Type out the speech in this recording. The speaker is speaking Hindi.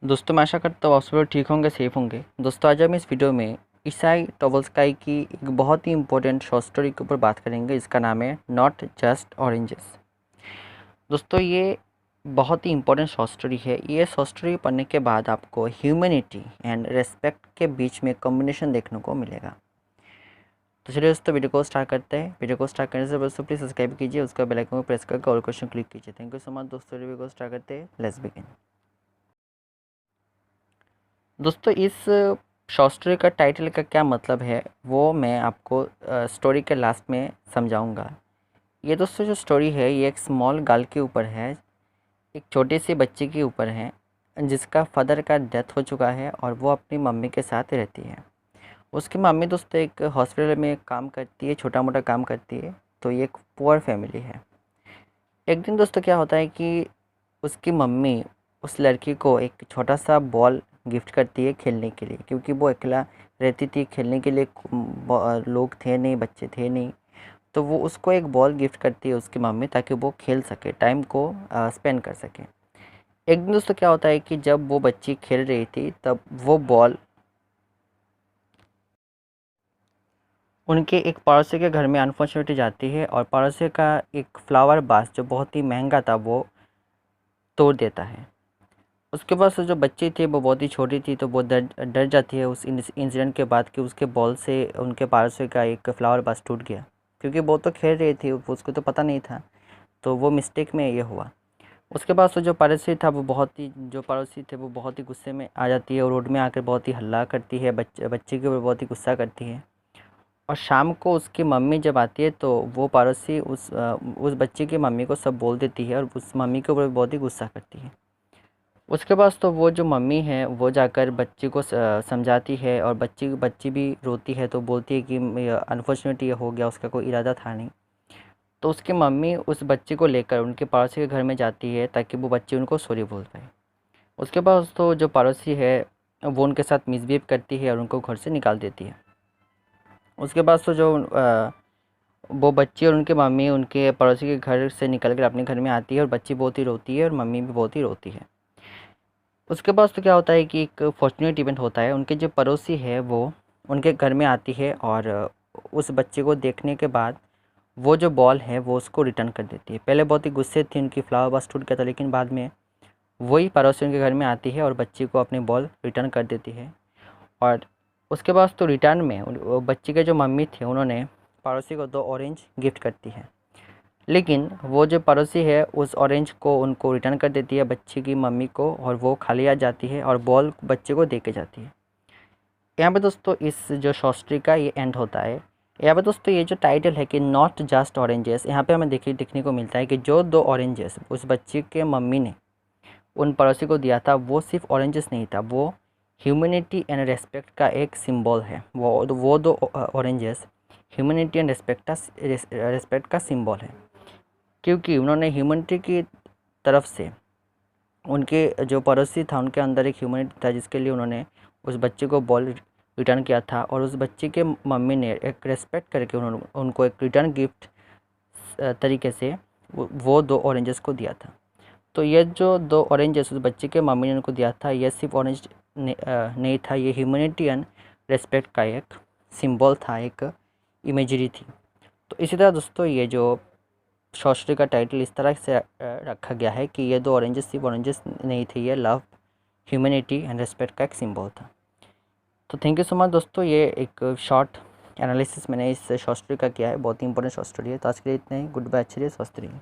दोस्तों मैं आशा करता हूँ आप सब लोग ठीक होंगे, सेफ होंगे। दोस्तों आज हम इस वीडियो में ईसाई टोवल्स्काई की एक बहुत ही इंपॉर्टेंट शॉर्ट स्टोरी के ऊपर बात करेंगे। इसका नाम है नॉट जस्ट ऑरेंजेस। दोस्तों ये बहुत ही इंपॉर्टेंट शॉर्ट स्टोरी है। ये शॉर्ट स्टोरी पढ़ने के बाद आपको ह्यूमैनिटी एंड रेस्पेक्ट के बीच में कॉम्बिनेशन देखने को मिलेगा। तो चलिए दोस्तों वीडियो को स्टार्ट करते हैं। वीडियो को स्टार्ट करने से दोस्तों प्लीज़ सब्सक्राइब कीजिए, उसका बेल आइकन को प्रेस करके ऑल क्वेश्चन क्लिक कीजिए। थैंक यू सो मच दोस्तों। वीडियो को स्टार्ट करते हैं, लेट्स बिगिन। दोस्तों इस शॉर्ट स्टोरी का टाइटल का क्या मतलब है वो मैं आपको स्टोरी के लास्ट में समझाऊंगा। ये दोस्तों जो स्टोरी है ये एक स्मॉल गर्ल के ऊपर है, एक छोटे से बच्चे के ऊपर है जिसका फादर का डेथ हो चुका है और वो अपनी मम्मी के साथ रहती है। उसकी मम्मी दोस्तों एक हॉस्पिटल में काम करती है, छोटा मोटा काम करती है। तो ये एक पुअर फैमिली है। एक दिन दोस्तों क्या होता है कि उसकी मम्मी उस लड़की को एक छोटा सा बॉल गिफ्ट करती है खेलने के लिए, क्योंकि वो अकेला रहती थी, खेलने के लिए लोग थे नहीं, बच्चे थे नहीं। तो वो उसको एक बॉल गिफ्ट करती है उसकी मम्मी, ताकि वो खेल सके, टाइम को स्पेंड कर सके। एक दिन दोस्तों क्या होता है कि जब वो बच्ची खेल रही थी तब वो बॉल उनके एक पड़ोसी के घर में अनफॉर्चुनेटली जाती है और पड़ोसी का एक फ्लावर बास जो बहुत ही महंगा था वो तोड़ देता है। उसके बाद से जो बच्ची थी वो बहुत ही छोटी थी, तो वो डर डर जाती है उस इंसिडेंट के बाद कि उसके बॉल से उनके पारसे का एक फ्लावर बास टूट गया, क्योंकि वो तो खेल रही थी, उसको तो पता नहीं था। तो वो मिस्टेक में ये हुआ। उसके बाद से जो पड़ोसी था वो पड़ोसी थे वो बहुत ही गुस्से में आ जाती है और रोड में आकर बहुत ही हल्ला करती है, बच्चे के ऊपर बहुत ही गुस्सा करती है। और शाम को उसकी मम्मी जब आती है तो वो पड़ोसी उस बच्चे की मम्मी को सब बोल देती है और उस मम्मी के ऊपर बहुत ही गुस्सा करती है। उसके बाद तो वो जो मम्मी है वो जाकर बच्ची को समझाती है और बच्ची भी रोती है, तो बोलती है कि अनफॉर्चुनेटली ये हो गया, उसका कोई इरादा था नहीं। तो उसकी मम्मी उस बच्चे को लेकर उनके पड़ोसी के घर में जाती है ताकि वो बच्ची उनको सॉरी बोल पाए। उसके बाद तो जो पड़ोसी है वो उनके साथ मिसबिहेव करती है और उनको घर से निकाल देती है। उसके बाद तो जो वो बच्ची और उनके मम्मी उनके पड़ोसी के घर से निकल कर अपने घर में आती है और बच्ची बहुत ही रोती है और मम्मी भी बहुत ही रोती है। उसके बाद तो क्या होता है कि एक फॉर्चुनेट इवेंट होता है। उनके जो पड़ोसी है वो उनके घर में आती है और उस बच्चे को देखने के बाद वो जो बॉल है वो उसको रिटर्न कर देती है। पहले बहुत ही गुस्से थी, उनकी फ्लावर बस टूट गया था, लेकिन बाद में वही पड़ोसी उनके घर में आती है और बच्ची को अपनी बॉल रिटर्न कर देती है। और उसके बाद तो रिटर्न में वो बच्ची के जो मम्मी थे उन्होंने पड़ोसी को 2 ऑरेंज गिफ्ट करती है, लेकिन वो जो पड़ोसी है उस ऑरेंज को उनको रिटर्न कर देती है बच्ची की मम्मी को, और वो खाली आ जाती है और बॉल बच्चे को दे के जाती है। यहाँ पे दोस्तों इस जो शॉर्ट स्टोरी का ये एंड होता है। यहाँ पे दोस्तों ये जो टाइटल है कि नॉट जस्ट ऑरेंजेस, यहाँ पे हमें देखने को मिलता है कि जो 2 ऑरेंजेस उस बच्चे के मम्मी ने उन पड़ोसी को दिया था वो सिर्फ ऑरेंजेस नहीं था, वो ह्यूमैनिटी एंड रेस्पेक्ट का एक सिंबल है। वो 2 ऑरेंजेस ह्यूमैनिटी एंड रेस्पेक्ट का सिंबल है, क्योंकि उन्होंने ह्यूमैनिटी की तरफ से उनके जो पड़ोसी था उनके अंदर एक ह्यूमैनिटी था, जिसके लिए उन्होंने उस बच्चे को बॉल रिटर्न किया था। और उस बच्चे के मम्मी ने एक रेस्पेक्ट करके उन्होंने उनको एक रिटर्न गिफ्ट तरीके से वो 2 ऑरेंजेस को दिया था। तो ये जो 2 ऑरेंजेस उस बच्चे के मम्मी ने उनको दिया था, ये सिर्फ ऑरेंज नहीं था, ये ह्यूमैनिटी एंड रेस्पेक्ट का एक सिंबल था, एक इमेजरी थी। तो इसी तरह दोस्तों ये जो शॉर्ट स्टोरी का टाइटल इस तरह से रखा गया है कि ये 2 ऑरेंजेस सिर्फ ऑरेंजेस नहीं थे, ये लव, ह्यूमैनिटी एंड रेस्पेक्ट का एक सिंबल था। तो थैंक यू सो मच दोस्तों। ये एक शॉर्ट एनालिसिस मैंने इस शॉर्ट स्टोरी का किया है, बहुत ही इंपॉर्टेंट शॉर्ट स्टोरी है। तो आज के लिए इतना ही। गुड बाय, अच्छे रहिए, स्वस्थ रहिए।